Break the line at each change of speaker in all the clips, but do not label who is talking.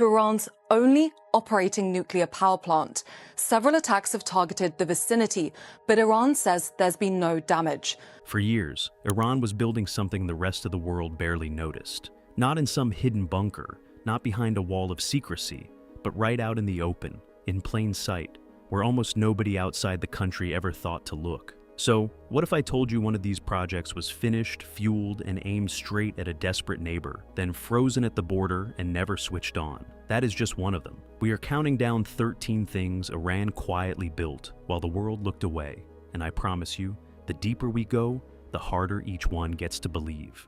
to Iran's only operating nuclear power plant. Several attacks have targeted the vicinity, but Iran says there's been no damage.
For years, Iran was building something the rest of the world barely noticed. Not in some hidden bunker, not behind a wall of secrecy, but right out in the open, in plain sight, where almost nobody outside the country ever thought to look. So, what if I told you one of these projects was finished, fueled, and aimed straight at a desperate neighbor, then frozen at the border and never switched on? That is just one of them. We are counting down 13 things Iran quietly built while the world looked away, and I promise you, the deeper we go, the harder each one gets to believe.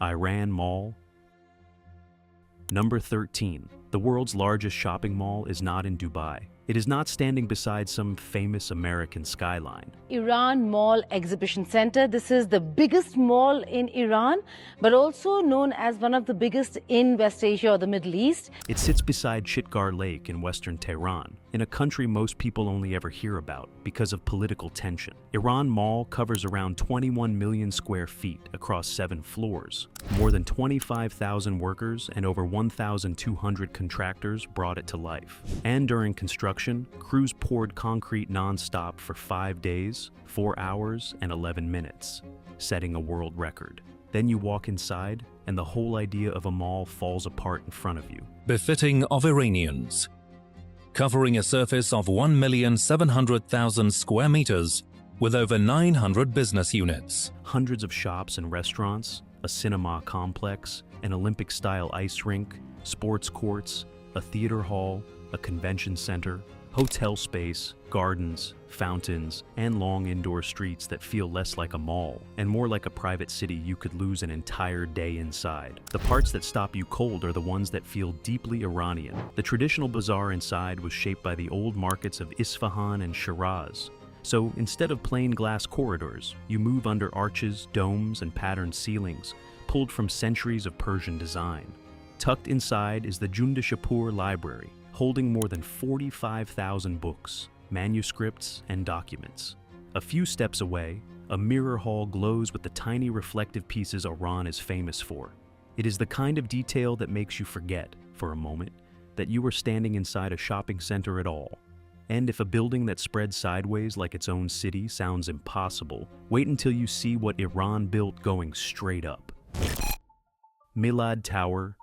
Iran Mall. Number 13. The world's largest shopping mall is not in Dubai. It is not standing beside some famous American skyline.
Iran Mall Exhibition Center. This is the biggest mall in Iran, but also known as one of the biggest in West Asia or the Middle East.
It sits beside Chitgar Lake in western Tehran, in a country most people only ever hear about because of political tension. Iran Mall covers around 21 million square feet across 7 floors. More than 25,000 workers and over 1,200 contractors brought it to life. And during construction, crews poured concrete non-stop for 5 days, 4 hours, and 11 minutes, setting a world record. Then you walk inside, and the whole idea of a mall falls apart in front of you.
Befitting of Iranians. Covering a surface of 1,700,000 square meters, with over 900 business units.
Hundreds of shops and restaurants, a cinema complex, an Olympic-style ice rink, sports courts, a theater hall, a convention center, hotel space, gardens, fountains, and long indoor streets that feel less like a mall and more like a private city you could lose an entire day inside. The parts that stop you cold are the ones that feel deeply Iranian. The traditional bazaar inside was shaped by the old markets of Isfahan and Shiraz. So instead of plain glass corridors, you move under arches, domes, and patterned ceilings, pulled from centuries of Persian design. Tucked inside is the Junda Shapur Library, holding more than 45,000 books, manuscripts, and documents. A few steps away, a mirror hall glows with the tiny reflective pieces Iran is famous for. It is the kind of detail that makes you forget, for a moment, that you are standing inside a shopping center at all. And if a building that spreads sideways like its own city sounds impossible, wait until you see what Iran built going straight up. Milad Tower.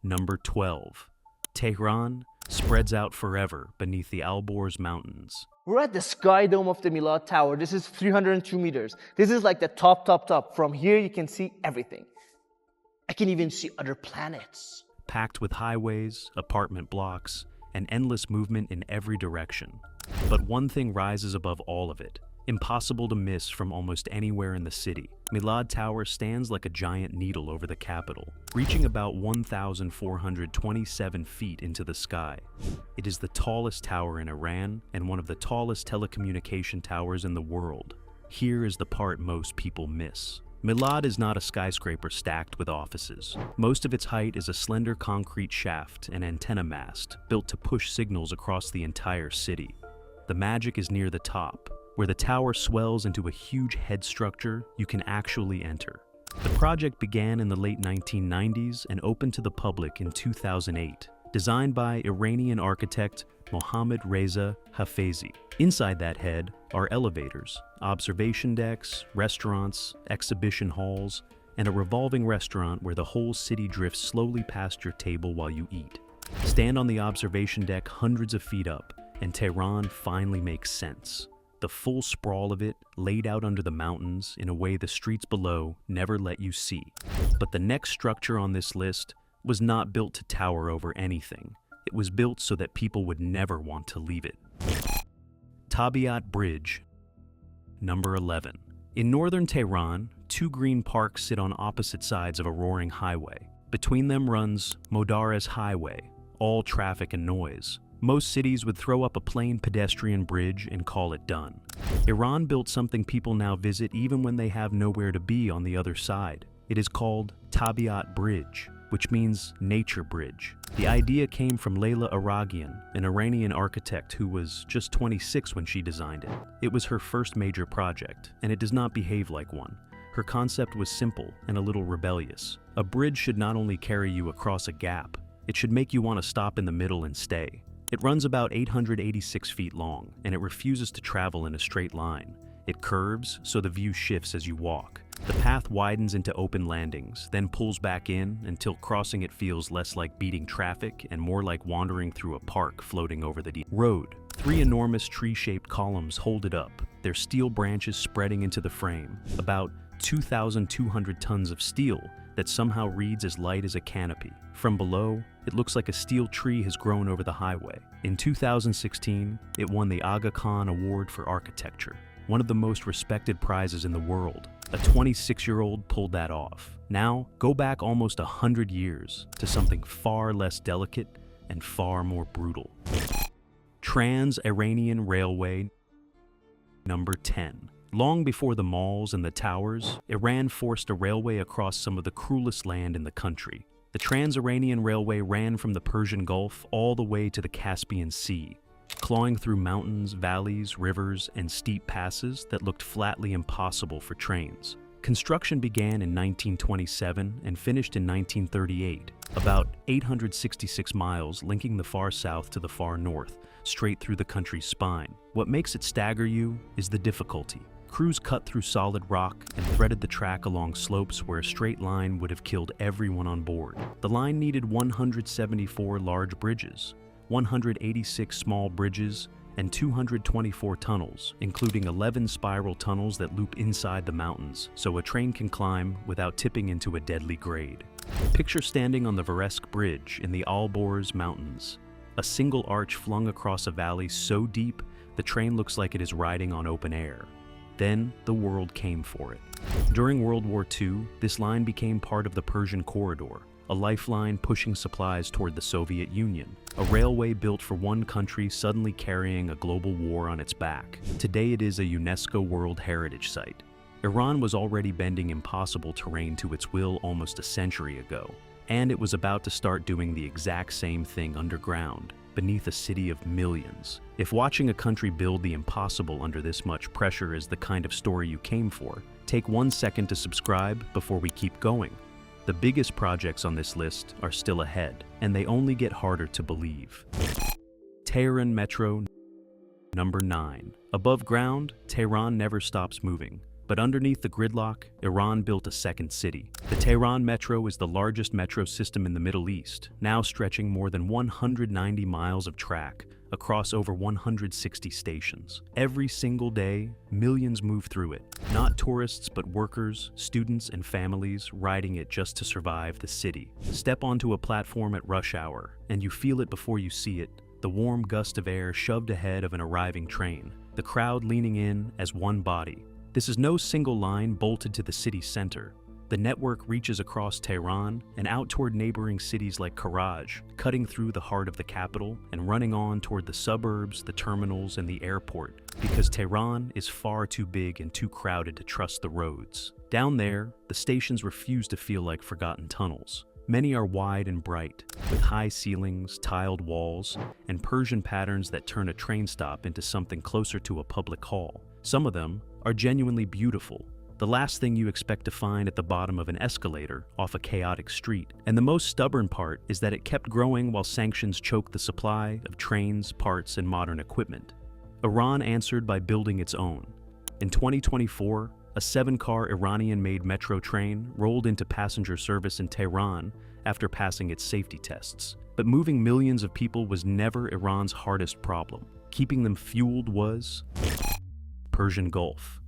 Number 12. Tehran spreads out forever beneath the Alborz Mountains.
We're at the sky dome of the Milad Tower. This is 302 meters. This is like the top. From here you can see everything. I can even see other planets.
Packed with highways, apartment blocks, and endless movement in every direction. But one thing rises above all of it, impossible to miss from almost anywhere in the city. Milad Tower stands like a giant needle over the capital, reaching about 1,427 feet into the sky. It is the tallest tower in Iran and one of the tallest telecommunication towers in the world. Here is the part most people miss. Milad is not a skyscraper stacked with offices. Most of its height is a slender concrete shaft and antenna mast built to push signals across the entire city. The magic is near the top, where the tower swells into a huge head structure you can actually enter. The project began in the late 1990s and opened to the public in 2008, designed by Iranian architect Mohammad Reza Hafezi. Inside that head are elevators, observation decks, restaurants, exhibition halls, and a revolving restaurant where the whole city drifts slowly past your table while you eat. Stand on the observation deck hundreds of feet up, and Tehran finally makes sense. The full sprawl of it, laid out under the mountains in a way the streets below never let you see. But the next structure on this list was not built to tower over anything. It was built so that people would never want to leave it. Tabiat Bridge. Number 11. In northern Tehran, 2 green parks sit on opposite sides of a roaring highway. Between them runs Modarres Highway, all traffic and noise. Most cities would throw up a plain pedestrian bridge and call it done. Iran built something people now visit even when they have nowhere to be on the other side. It is called Tabiat Bridge, which means nature bridge. The idea came from Layla Aragian, an Iranian architect who was just 26 when she designed it. It was her first major project, and it does not behave like one. Her concept was simple and a little rebellious. A bridge should not only carry you across a gap, it should make you want to stop in the middle and stay. It runs about 886 feet long, and it refuses to travel in a straight line. It curves, so the view shifts as you walk. The path widens into open landings, then pulls back in until crossing it feels less like beating traffic and more like wandering through a park floating over the deep road. 3 enormous tree-shaped columns hold it up, their steel branches spreading into the frame. About 2,200 tons of steel that somehow reads as light as a canopy. From below, it looks like a steel tree has grown over the highway. In 2016, it won the Aga Khan Award for Architecture, one of the most respected prizes in the world. A 26-year-old pulled that off. Now, go back almost 100 years to something far less delicate and far more brutal. Trans-Iranian Railway number 10. Long before the malls and the towers, Iran forced a railway across some of the cruelest land in the country. The Trans-Iranian Railway ran from the Persian Gulf all the way to the Caspian Sea, clawing through mountains, valleys, rivers, and steep passes that looked flatly impossible for trains. Construction began in 1927 and finished in 1938, about 866 miles linking the far south to the far north, straight through the country's spine. What makes it stagger you is the difficulty. Crews cut through solid rock and threaded the track along slopes where a straight line would have killed everyone on board. The line needed 174 large bridges, 186 small bridges, and 224 tunnels, including 11 spiral tunnels that loop inside the mountains, so a train can climb without tipping into a deadly grade. Picture standing on the Veresk Bridge in the Alborz Mountains, a single arch flung across a valley so deep the train looks like it is riding on open air. Then the world came for it. During World War II, this line became part of the Persian Corridor, a lifeline pushing supplies toward the Soviet Union, a railway built for one country suddenly carrying a global war on its back. Today it is a UNESCO World Heritage Site. Iran was already bending impossible terrain to its will almost a century ago, and it was about to start doing the exact same thing underground, beneath a city of millions. If watching a country build the impossible under this much pressure is the kind of story you came for, take 1 second to subscribe before we keep going. The biggest projects on this list are still ahead, and they only get harder to believe. Tehran Metro number 9. Above ground, Tehran never stops moving. But underneath the gridlock, Iran built a second city. The Tehran Metro is the largest metro system in the Middle East, now stretching more than 190 miles of track across over 160 stations. Every single day, millions move through it. Not tourists, but workers, students, and families riding it just to survive the city. Step onto a platform at rush hour, and you feel it before you see it. The warm gust of air shoved ahead of an arriving train. The crowd leaning in as one body. This is no single line bolted to the city center. The network reaches across Tehran and out toward neighboring cities like Karaj, cutting through the heart of the capital and running on toward the suburbs, the terminals, and the airport, because Tehran is far too big and too crowded to trust the roads. Down there, the stations refuse to feel like forgotten tunnels. Many are wide and bright, with high ceilings, tiled walls, and Persian patterns that turn a train stop into something closer to a public hall. Some of them are genuinely beautiful, the last thing you expect to find at the bottom of an escalator off a chaotic street. And the most stubborn part is that it kept growing while sanctions choked the supply of trains, parts, and modern equipment. Iran answered by building its own. In 2024, a 7-car Iranian-made metro train rolled into passenger service in Tehran after passing its safety tests. But moving millions of people was never Iran's hardest problem. Keeping them fueled was Persian Gulf.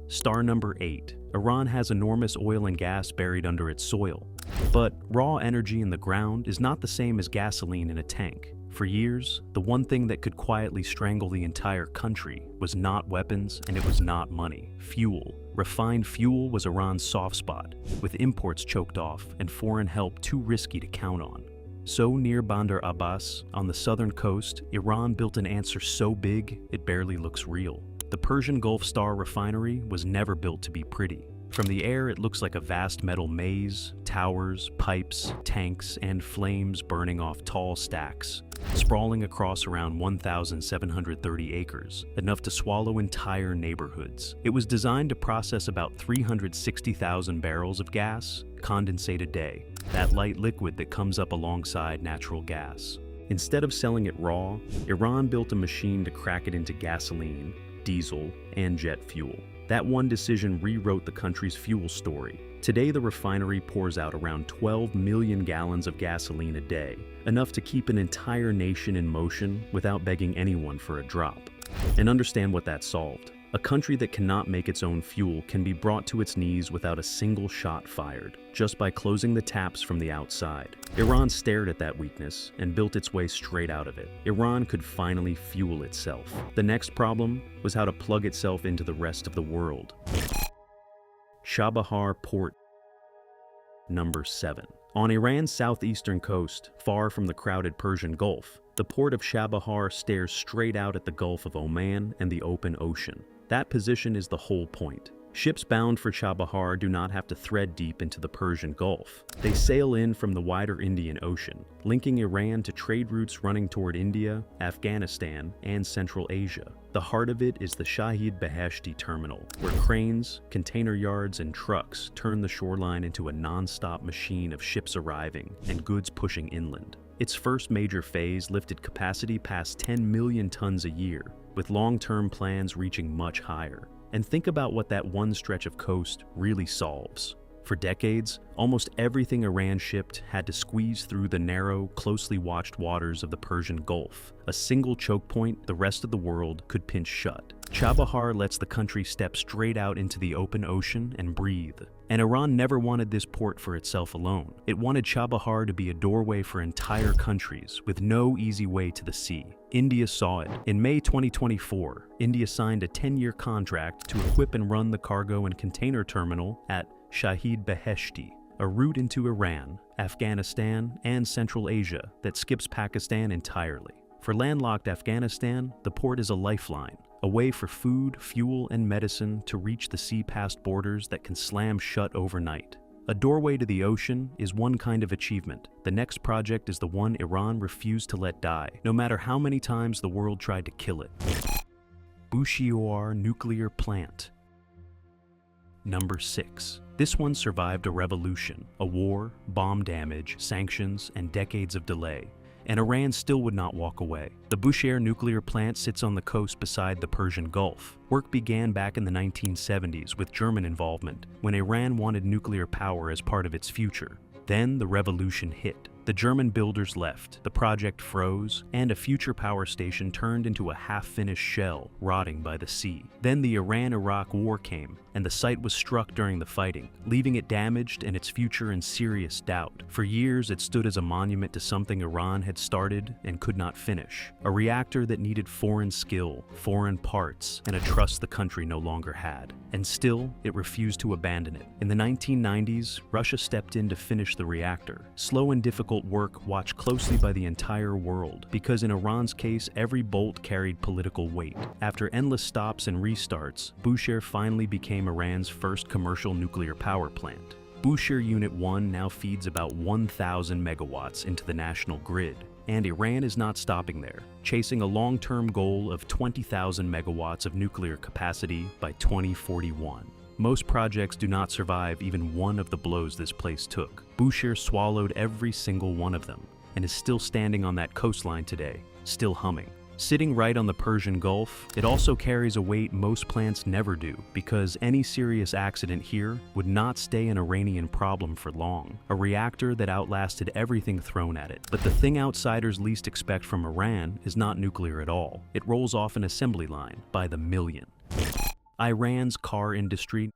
Star number 8. Iran has enormous oil and gas buried under its soil. But raw energy in the ground is not the same as gasoline in a tank. For years, the one thing that could quietly strangle the entire country was not weapons and it was not money. Fuel. Refined fuel was Iran's soft spot, with imports choked off and foreign help too risky to count on. So near Bandar Abbas, on the southern coast, Iran built an answer so big it barely looks real. The Persian Gulf Star refinery was never built to be pretty. From the air, it looks like a vast metal maze, towers, pipes, tanks, and flames burning off tall stacks. sprawling across around 1,730 acres, enough to swallow entire neighborhoods. It was designed to process about 360,000 barrels of gas, condensate a day, that light liquid that comes up alongside natural gas. Instead of selling it raw, Iran built a machine to crack it into gasoline, diesel, and jet fuel. That one decision rewrote the country's fuel story. Today, the refinery pours out around 12 million gallons of gasoline a day, enough to keep an entire nation in motion without begging anyone for a drop. And understand what that solved. A country that cannot make its own fuel can be brought to its knees without a single shot fired, just by closing the taps from the outside. Iran stared at that weakness and built its way straight out of it. Iran could finally fuel itself. The next problem was how to plug itself into the rest of the world. Chabahar Port. Number 7. On Iran's southeastern coast, far from the crowded Persian Gulf, the port of Chabahar stares straight out at the Gulf of Oman and the open ocean. That position is the whole point. Ships bound for Chabahar do not have to thread deep into the Persian Gulf. They sail in from the wider Indian Ocean, linking Iran to trade routes running toward India, Afghanistan, and Central Asia. The heart of it is the Shahid Beheshti terminal, where cranes, container yards, and trucks turn the shoreline into a non-stop machine of ships arriving and goods pushing inland. Its first major phase lifted capacity past 10 million tons a year, with long-term plans reaching much higher. And think about what that one stretch of coast really solves. For decades, almost everything Iran shipped had to squeeze through the narrow, closely watched waters of the Persian Gulf. A single choke point the rest of the world could pinch shut. Chabahar lets the country step straight out into the open ocean and breathe. And Iran never wanted this port for itself alone. It wanted Chabahar to be a doorway for entire countries, with no easy way to the sea. India saw it. In May 2024, India signed a 10-year contract to equip and run the cargo and container terminal at Shahid Beheshti, a route into Iran, Afghanistan, and Central Asia that skips Pakistan entirely. For landlocked Afghanistan, the port is a lifeline, a way for food, fuel, and medicine to reach the sea past borders that can slam shut overnight. A doorway to the ocean is one kind of achievement. The next project is the one Iran refused to let die, no matter how many times the world tried to kill it. Bushehr nuclear plant. Number 6. This one survived a revolution, a war, bomb damage, sanctions, and decades of delay. And Iran still would not walk away. The Bushehr nuclear plant sits on the coast beside the Persian Gulf. Work began back in the 1970s with German involvement, when Iran wanted nuclear power as part of its future. Then the revolution hit. The German builders left, the project froze, and a future power station turned into a half-finished shell, rotting by the sea. Then the Iran-Iraq war came, and the site was struck during the fighting, leaving it damaged and its future in serious doubt. For years, it stood as a monument to something Iran had started and could not finish. A reactor that needed foreign skill, foreign parts, and a trust the country no longer had. And still, it refused to abandon it. In the 1990s, Russia stepped in to finish the reactor. Slow and difficult work watched closely by the entire world, because in Iran's case, every bolt carried political weight. After endless stops and restarts, Bushehr finally became Iran's first commercial nuclear power plant. Bushehr Unit 1 now feeds about 1,000 megawatts into the national grid, and Iran is not stopping there, chasing a long-term goal of 20,000 megawatts of nuclear capacity by 2041. Most projects do not survive even one of the blows this place took. Bushehr swallowed every single one of them, and is still standing on that coastline today, still humming. Sitting right on the Persian Gulf, it also carries a weight most plants never do, because any serious accident here would not stay an Iranian problem for long. A reactor that outlasted everything thrown at it. But the thing outsiders least expect from Iran is not nuclear at all. It rolls off an assembly line by the million. Iran's car industry.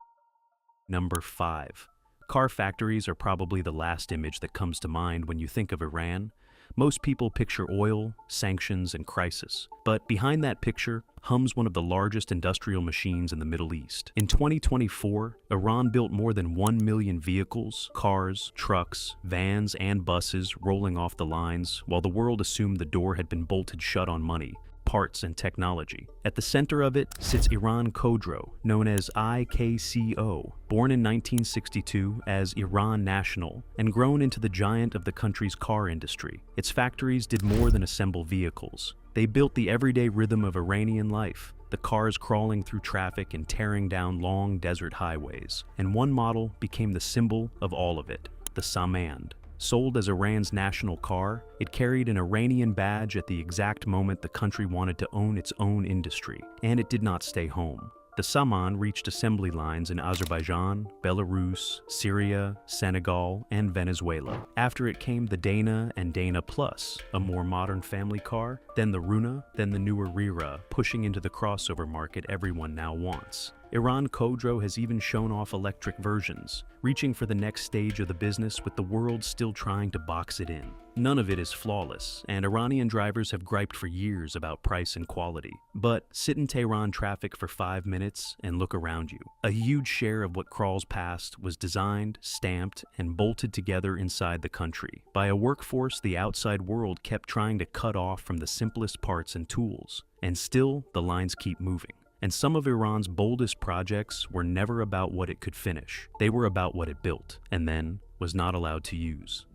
Number 5. Car factories are probably the last image that comes to mind when you think of Iran. Most people picture oil, sanctions, and crisis. But behind that picture hums one of the largest industrial machines in the Middle East. In 2024, Iran built more than 1 million vehicles, cars, trucks, vans, and buses rolling off the lines, while the world assumed the door had been bolted shut on money. parts and technology. At the center of it sits Iran Khodro, known as IKCO, born in 1962 as Iran National and grown into the giant of the country's car industry. Its factories did more than assemble vehicles. They built the everyday rhythm of Iranian life, the cars crawling through traffic and tearing down long desert highways. And one model became the symbol of all of it, the Samand. Sold as Iran's national car, it carried an Iranian badge at the exact moment the country wanted to own its own industry, and it did not stay home. The Saman reached assembly lines in Azerbaijan, Belarus, Syria, Senegal, and Venezuela. After it came the Dana and Dana Plus, a more modern family car, then the Runa, then the newer Rira, pushing into the crossover market everyone now wants. Iran Khodro has even shown off electric versions, reaching for the next stage of the business with the world still trying to box it in. None of it is flawless, and Iranian drivers have griped for years about price and quality. But sit in Tehran traffic for 5 minutes and look around you. A huge share of what crawls past was designed, stamped, and bolted together inside the country by a workforce the outside world kept trying to cut off from the simplest parts and tools. And still, the lines keep moving. And some of Iran's boldest projects were never about what it could finish. They were about what it built, and then was not allowed to use.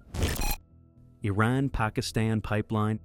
Iran-Pakistan Pipeline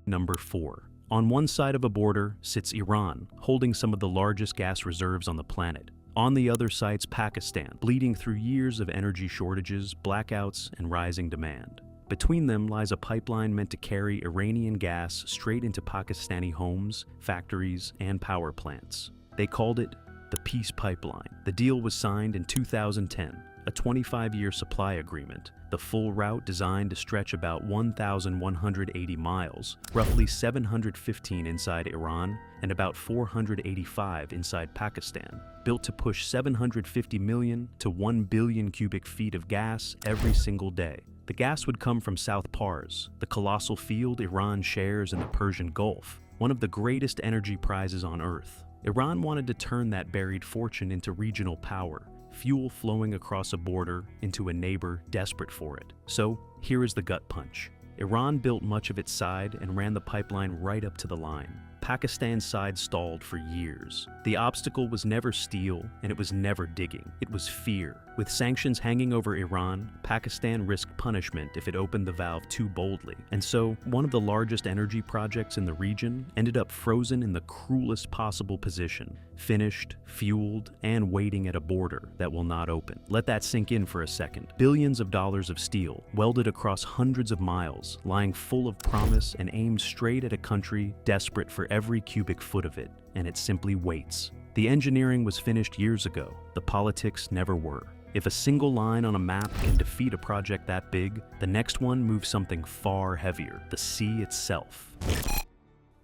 Number 4. On one side of a border sits Iran, holding some of the largest gas reserves on the planet. On the other side's Pakistan, bleeding through years of energy shortages, blackouts, and rising demand. Between them lies a pipeline meant to carry Iranian gas straight into Pakistani homes, factories, and power plants. They called it the Peace Pipeline. The deal was signed in 2010, a 25-year supply agreement. The full route designed to stretch about 1,180 miles, roughly 715 inside Iran and about 485 inside Pakistan, built to push 750 million to 1 billion cubic feet of gas every single day. The gas would come from South Pars, the colossal field Iran shares in the Persian Gulf, one of the greatest energy prizes on Earth. Iran wanted to turn that buried fortune into regional power, fuel flowing across a border into a neighbor desperate for it. So, here is the gut punch. Iran built much of its side and ran the pipeline right up to the line. Pakistan's side stalled for years. The obstacle was never steel, and it was never digging. It was fear. With sanctions hanging over Iran, Pakistan risked punishment if it opened the valve too boldly. And so, one of the largest energy projects in the region ended up frozen in the cruelest possible position, finished, fueled, and waiting at a border that will not open. Let that sink in for a second. Billions of dollars of steel, welded across hundreds of miles, lying full of promise and aimed straight at a country desperate for every cubic foot of it, and it simply waits. The engineering was finished years ago. The politics never were. If a single line on a map can defeat a project that big, the next one moves something far heavier, the sea itself.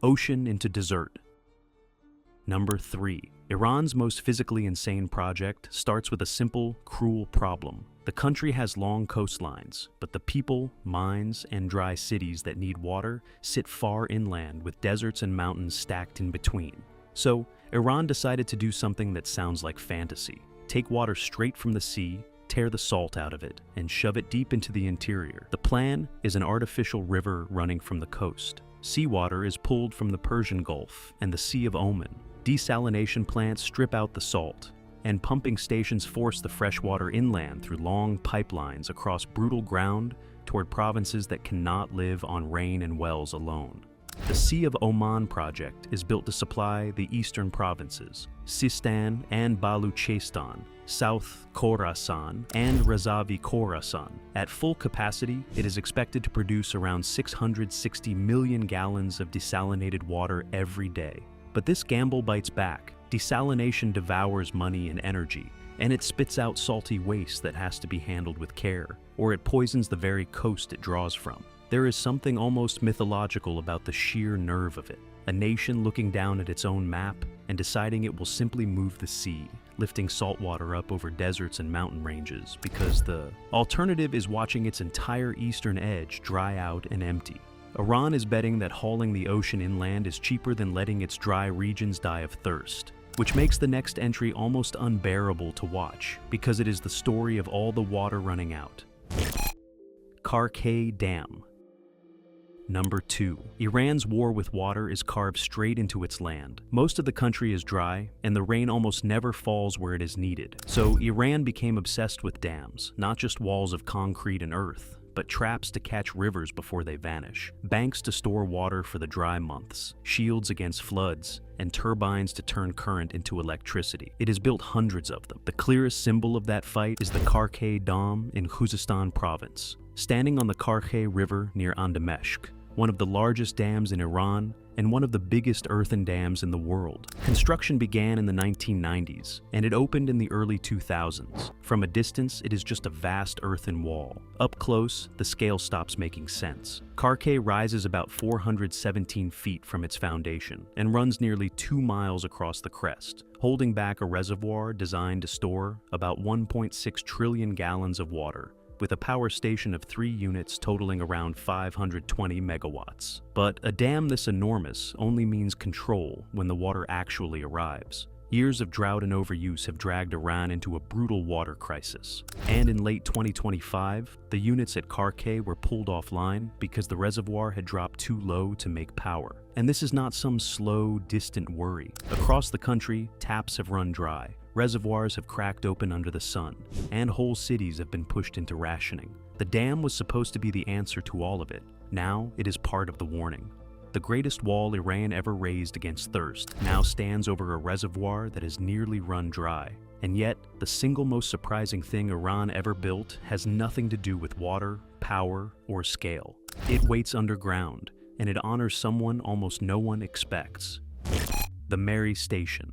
Ocean into desert. Number 3. Iran's most physically insane project starts with a simple, cruel problem. The country has long coastlines, but the people, mines, and dry cities that need water sit far inland with deserts and mountains stacked in between. So, Iran decided to do something that sounds like fantasy. Take water straight from the sea, tear the salt out of it, and shove it deep into the interior. The plan is an artificial river running from the coast. Seawater is pulled from the Persian Gulf and the Sea of Oman. Desalination plants strip out the salt, and pumping stations force the fresh water inland through long pipelines across brutal ground toward provinces that cannot live on rain and wells alone. The Sea of Oman project is built to supply the eastern provinces, Sistan and Baluchistan, South Khorasan, and Razavi Khorasan. At full capacity, it is expected to produce around 660 million gallons of desalinated water every day. But this gamble bites back. Desalination devours money and energy, and it spits out salty waste that has to be handled with care, or it poisons the very coast it draws from. There is something almost mythological about the sheer nerve of it. A nation looking down at its own map and deciding it will simply move the sea, lifting salt water up over deserts and mountain ranges, because the alternative is watching its entire eastern edge dry out and empty. Iran is betting that hauling the ocean inland is cheaper than letting its dry regions die of thirst, which makes the next entry almost unbearable to watch, because it is the story of all the water running out. Karkay Dam. Number 2. Iran's war with water is carved straight into its land. Most of the country is dry, and the rain almost never falls where it is needed. So Iran became obsessed with dams, not just walls of concrete and earth, but traps to catch rivers before they vanish, banks to store water for the dry months, shields against floods, and turbines to turn current into electricity. It has built hundreds of them. The clearest symbol of that fight is the Karkhay Dam in Khuzestan province, standing on the Karkhay River near Andameshk, one of the largest dams in Iran and one of the biggest earthen dams in the world. Construction began in the 1990s, and it opened in the early 2000s. From a distance, it is just a vast earthen wall. Up close, the scale stops making sense. Karkhay rises about 417 feet from its foundation and runs nearly 2 miles across the crest, holding back a reservoir designed to store about 1.6 trillion gallons of water, with a power station of 3 units totaling around 520 megawatts. But a dam this enormous only means control when the water actually arrives. Years of drought and overuse have dragged Iran into a brutal water crisis. And in late 2025, the units at Karkhay were pulled offline because the reservoir had dropped too low to make power. And this is not some slow, distant worry. Across the country, taps have run dry. Reservoirs have cracked open under the sun, and whole cities have been pushed into rationing. The dam was supposed to be the answer to all of it. Now it is part of the warning. The greatest wall Iran ever raised against thirst now stands over a reservoir that has nearly run dry. And yet, the single most surprising thing Iran ever built has nothing to do with water, power, or scale. It waits underground, and it honors someone almost no one expects: the Mary Station.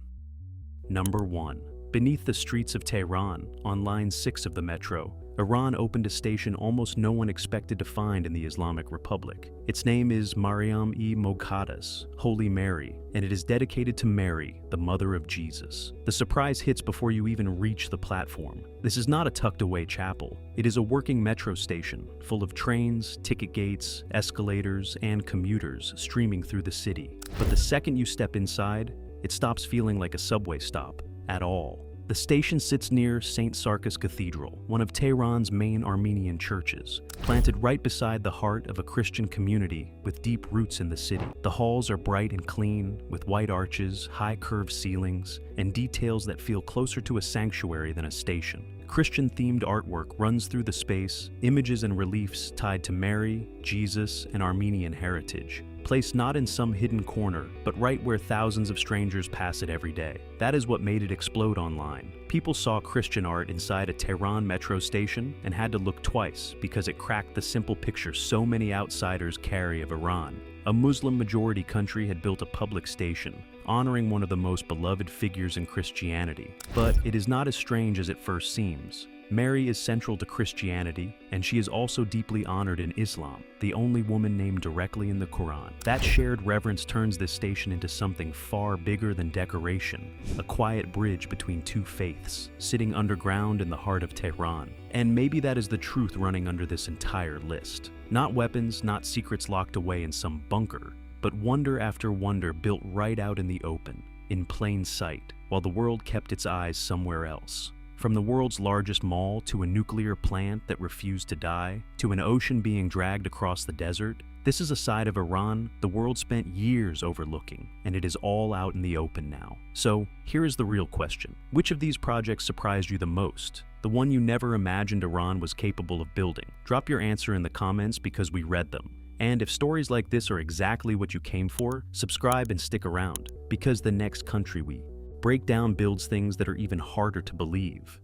Number 1. Beneath the streets of Tehran, on Line 6 of the metro, Iran opened a station almost no one expected to find in the Islamic Republic. Its name is Maryam-e-Moqaddas, Holy Mary, and it is dedicated to Mary, the mother of Jesus. The surprise hits before you even reach the platform. This is not a tucked-away chapel. It is a working metro station, full of trains, ticket gates, escalators, and commuters streaming through the city. But the second you step inside, it stops feeling like a subway stop at all. The station sits near St. Sarkis Cathedral, one of Tehran's main Armenian churches, planted right beside the heart of a Christian community with deep roots in the city. The halls are bright and clean, with white arches, high curved ceilings, and details that feel closer to a sanctuary than a station. Christian-themed artwork runs through the space, images and reliefs tied to Mary, Jesus, and Armenian heritage, placed not in some hidden corner, but right where thousands of strangers pass it every day. That is what made it explode online. People saw Christian art inside a Tehran metro station and had to look twice because it cracked the simple picture so many outsiders carry of Iran. A Muslim-majority country had built a public station, honoring one of the most beloved figures in Christianity. But it is not as strange as it first seems. Mary is central to Christianity, and she is also deeply honored in Islam, the only woman named directly in the Quran. That shared reverence turns this station into something far bigger than decoration, a quiet bridge between two faiths, sitting underground in the heart of Tehran. And maybe that is the truth running under this entire list. Not weapons, not secrets locked away in some bunker, but wonder after wonder built right out in the open, in plain sight, while the world kept its eyes somewhere else. From the world's largest mall to a nuclear plant that refused to die, to an ocean being dragged across the desert, this is a side of Iran the world spent years overlooking, and it is all out in the open now. So, here is the real question. Which of these projects surprised you the most? The one you never imagined Iran was capable of building? Drop your answer in the comments because we read them. And if stories like this are exactly what you came for, subscribe and stick around, because the next country we break down builds things that are even harder to believe.